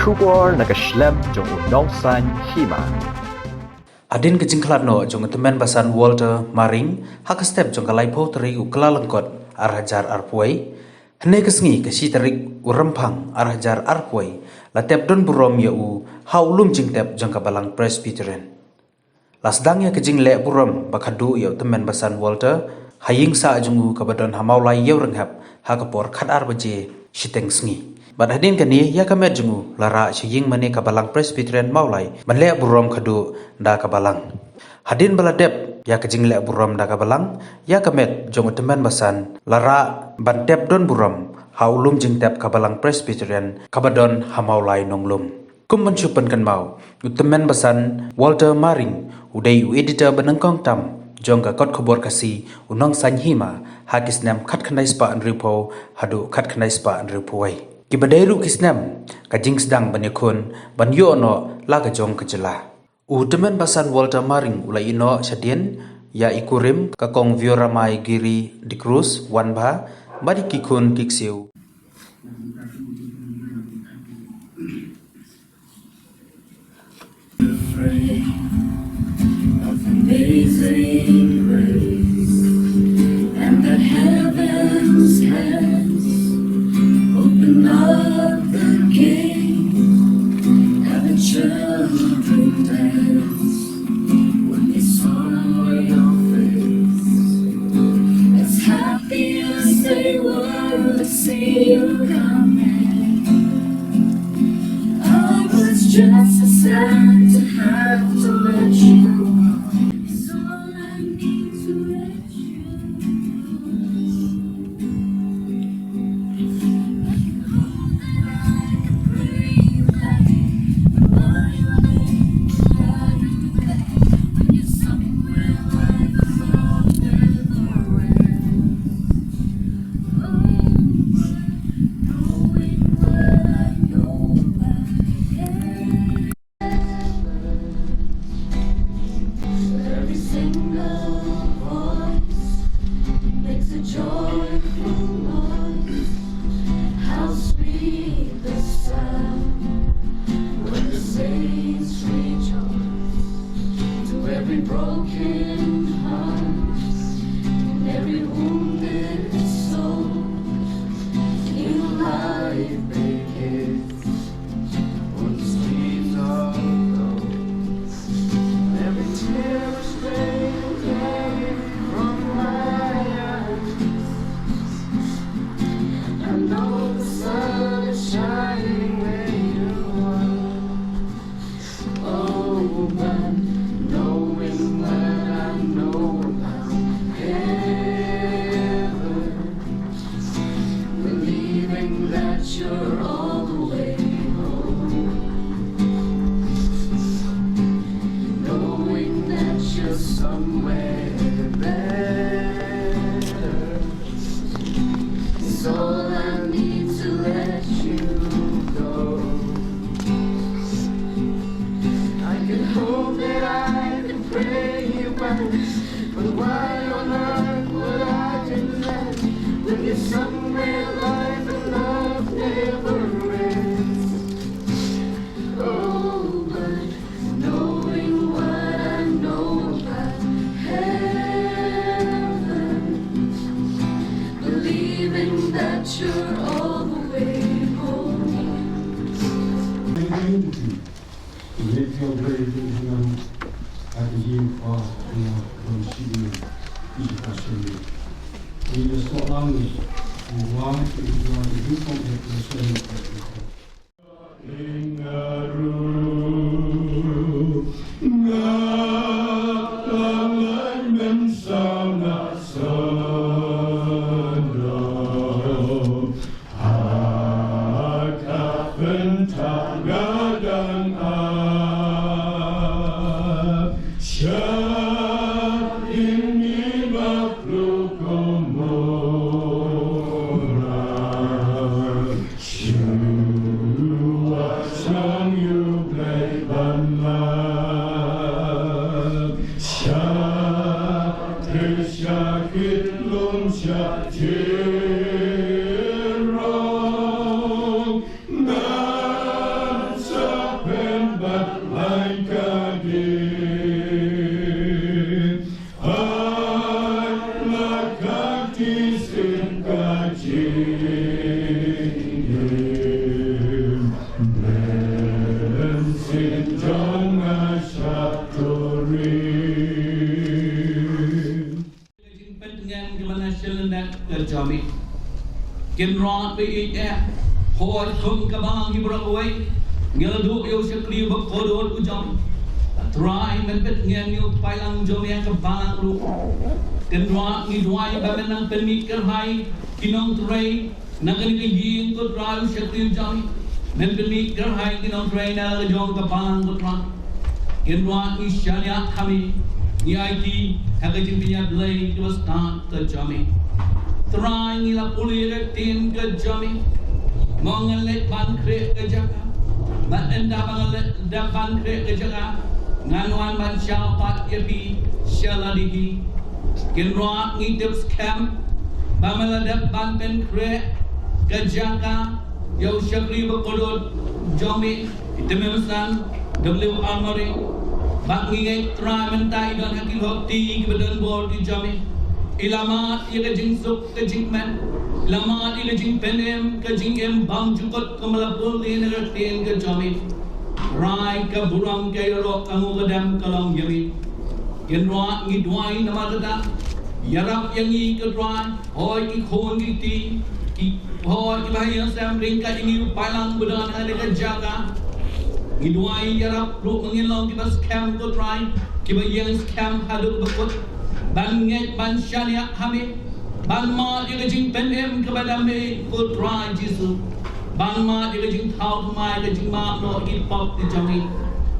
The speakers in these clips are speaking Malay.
Kubor nakaslem jong Nongsaiñ Hima. Adin ke jingklat no jong temen basan Walter Maring hak step jong kalai po teri uklalangkot arhajar arpuai hene kesngi kesi terik urempang arhajar arpuai latep don burom ya u haulum jingtep jong kabalang Presbyterian lasdang ya kejing le burom bakadu ya temen basan Walter haying sa jungu kabadon hamaulai ya renghap hakapor khat arbaje shiteng sngi Bad hadin kani ya kamet jungu lara shiying mane kabalang Presbyterian maulai manle burom khadu da kabalang hadin baladep ya kejing le burom da kabalang ya kamet jong temen basan lara bantep don burom haulum jingtep kabalang Presbyterian kabadon hamaulai nonglum kum mensupan kan mau temen basan Walter Maring udai editor benengkong tam jong ka kot khobor kasi Nongsaiñ Hima hakisnam khat khandai spa anripo hadu khat khandai spa anripuai Kibadairu kisnam kajing sedang banyakun banyo no laga jong kejela. Temen basan Walter Maring ulai ino syadien ya ikurim kakong vioramai giri di krus wanba badi kikun kiksiu. Amazing grace and the heavens open up the gate and the children dance when they saw your face. As happy as they were to see you coming, I was just as sad to have to let you go. It's all I need to let you broken hearts and every wounded soul. New life begins when the streets are closed. Every tear is fading from my eyes. I know the sun is shining where you are. Oh, but knowing what I know about heaven, believing that you're all the way home, knowing that you're somewhere better, is all I need to let you go. I can hope that I can pray you back, but why on earth would I do that when you're somewhere life and love never ends? Oh, but knowing what I know about heaven, believing that you're all the way home. Ken rot be ik hoi thum kabang hibra away ngel du yo shakri ba kodor ujam try men bet ngen yo pailang jom yang kabang lu ken rot ni dwai ba men nang permit ker hai kinong tray nagani ke yin ko try shakri ujam men permit ker hai kinong tray na jom kabang ko try ken rot ni shania kami ni IT hagajin pinya blay to start the jami try ni la pulire tin ke jami Mengelit ban krek ke jaga ban enda mengelit dan ban krek ke jaga nganuan ban syapat yapi syaladihi kinroat ngidip scam ban meladap ban pen krek ke jaga yau syakri berkodot jomi itememesan W armory ban ngingek try mentai dan hakil hokti kebedan bol di jomi ilamat ia ke jingsuk ke jingmen Lama di lejing penem ke jingem bang jukot ke melapul di negara ten ke jami rai ke buram ke yorok kamu kedam kalang yami genroat ngidwai nama kata yarap yang i ke drai hoi ki khon ki ti hoi ki bahaya sam ringka ini palang bedan ada ke jaga ngidwai yarap lu mengilong ki bas scam ke drai ki bahaya scam haduk bekut banget ban syariah kami Ban ma dia jing pen em kepada me ko try Jesus. Ban ma dia jing thau mai dia jing ma no ki pop di jami.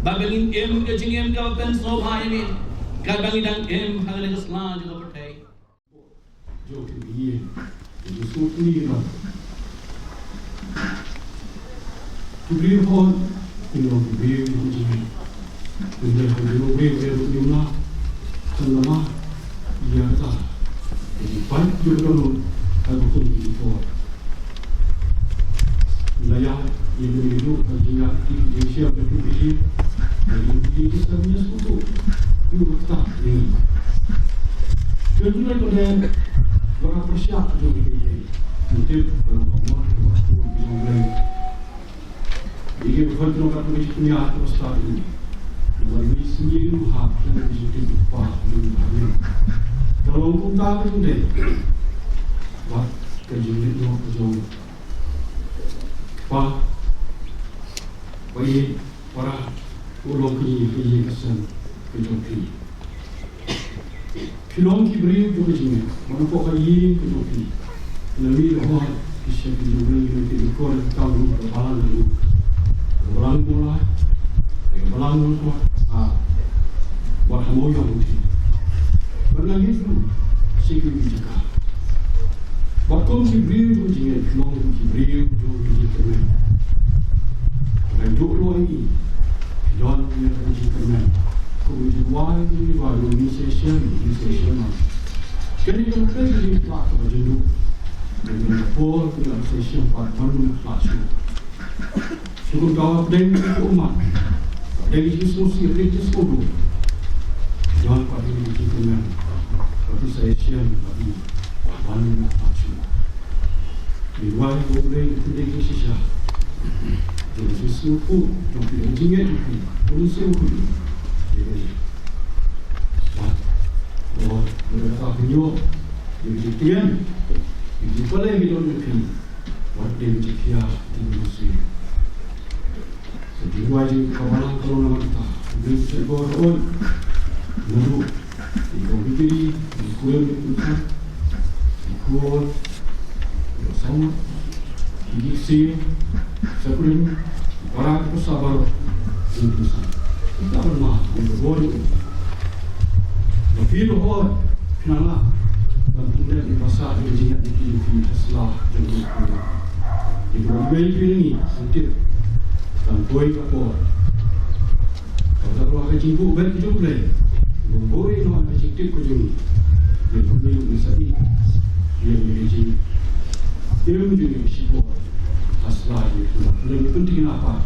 Babelin em ke jing em ka pen so bhai me. Ka bangi dang em hang le sla jo pertai. Jo ki ye. Ji su ni na. Ki bri hon ki no ki bri ji. Ki ne ko no bri ni na. Kan ma ya ta. Jadi banyak juga orang kalau pun di luar. Wilayah yang berhidup jika di Indonesia berpikir dari kita punya sekutu itu tak ini. Jadi pada orang persiap juga ini. Mungkin orang orang waktu di mulai. Jika berfirman kat Malaysia punya terus tak ini. Melalui sendiri hak yang disebut upah dan kalau hukum tak ada deh, wah kejulit no kejung, wah, bayi para ulo kini kesan kejung kini, filong kibri kejung, mana kau kayi kejung kini, nabi Allah kisah kejung lagi nanti ikor tahu berbalan dulu, berbalan mulai, berbalan mulai, buat hamu yang mungkin. Karena itu, sikap kita. Bakal kibri juga, kalau kibri juga kita. Dan dua ini, jangan kita kita. Kemudian wajib baru misesi. Jadi kita pergi kelas macam tu. Dan for kita sesi part baru kelas. Sebelum jawab dengan umat, dari diskusi religius kudu. Jangan pada kita. Tapi saya siap bagi wanita macam di luar boleh tidak kisah. Jadi sesuatu yang tidak jingga itu, polisi itu. Jadi, oh, mereka punya, jadi tiang, jadi pada hidup itu, waktu itu kia di polisi. Jadi wajib kawalan kalau nama kita, jadi seorang lalu. Ikut diri, ikut ikut, ikut bersama, diksi, sebelum para pesabar itu kita bermah berboleh. Tapi loh, kenapa? Dan kemudian di pasar berjingat di Tesla dan berikutnya. Di berbagai ini nanti dan boy kapor. Kalau orang jinggu baik juga. Boleh nak bercakap kejung, dia memilih misalnya, dia memilih, dia memilih sifat asal dia. Lebih penting apa?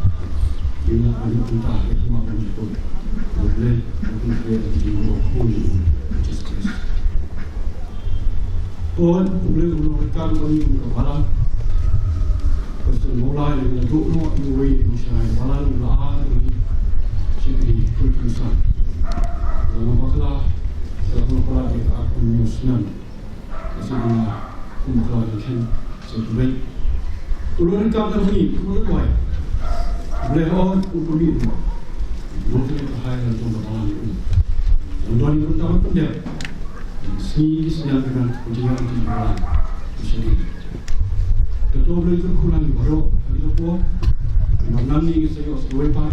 Dia nak ada perintah yang semua orang itu boleh untuk dia di luar pun Jesus. Pun boleh melakukan banyak perkara. Pasal mulai dengan doa ini, misalnya malam doa ini, jadi keputusan. Dalam masalah di aku musnah, sebenarnya kumpulan sebenarnya ulun kata ini ulun kuai boleh on untuk ini mungkin terhadap dalam perkembangan ini untuk ini pertama pun dia seni sedang dengan ujian di dalam usaha ketua boleh terkulang baru hari apa menang ni saya sesuai pak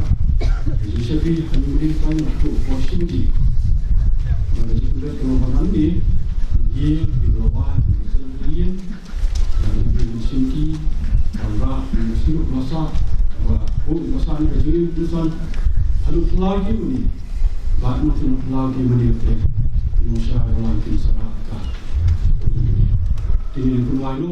usaha ini hanya berikan untuk posisi pada juga perkembangan ini dia di bawah kemudian dan sini kalau mesti masa masa ini jadi tulisan ada lagi ni banyak lagi menit Indonesia dalam kisah ini pun lalu